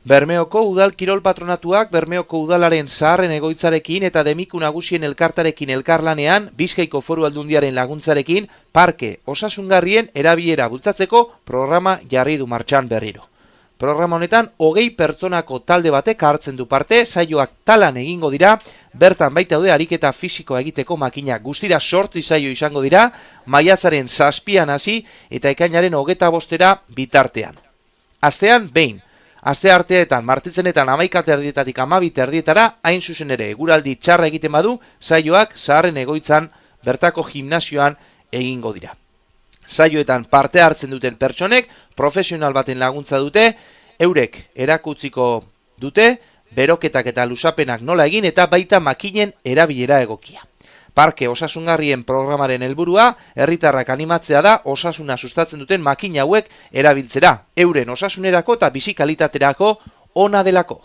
Bermeoko Udal Kirol Patronatuak Bermeoko Udalaren zaharren egoitzarekin eta Demiku Nagusien elkartarekin elkarlanean Bizkaiko Foru Aldundiaren laguntzarekin parke osasungarrien erabilera bultzatzeko programa jarri du martxan berriro. Programa honetan 20 pertsonako talde batek hartzen du parte, saioak talan egingo dira, bertan baitaude ariketa fisikoa egiteko makinak. Guztira 8 saio izango dira, maiatzaren 7an hasi eta ekainaren 25era bitartean. Astean behin. Aste arteetan, martitzenetan 11:30 12:30 hain zuzen ere eguraldi txarra egiten badu, saioak zaharren egoitzan bertako gimnasioan egingo dira. Saioetan parte hartzen duten pertsonek profesional baten laguntza dute, eurek erakutsiko dute, beroketak eta lusapenak nola egin eta baita makinen erabilera egokia. Parke osasungarrien programaren helburua herritarrak animatzea da osasuna sustatzen duten makina hauek erabiltzera, euren osasunerako eta bizi kalitaterako ona delako.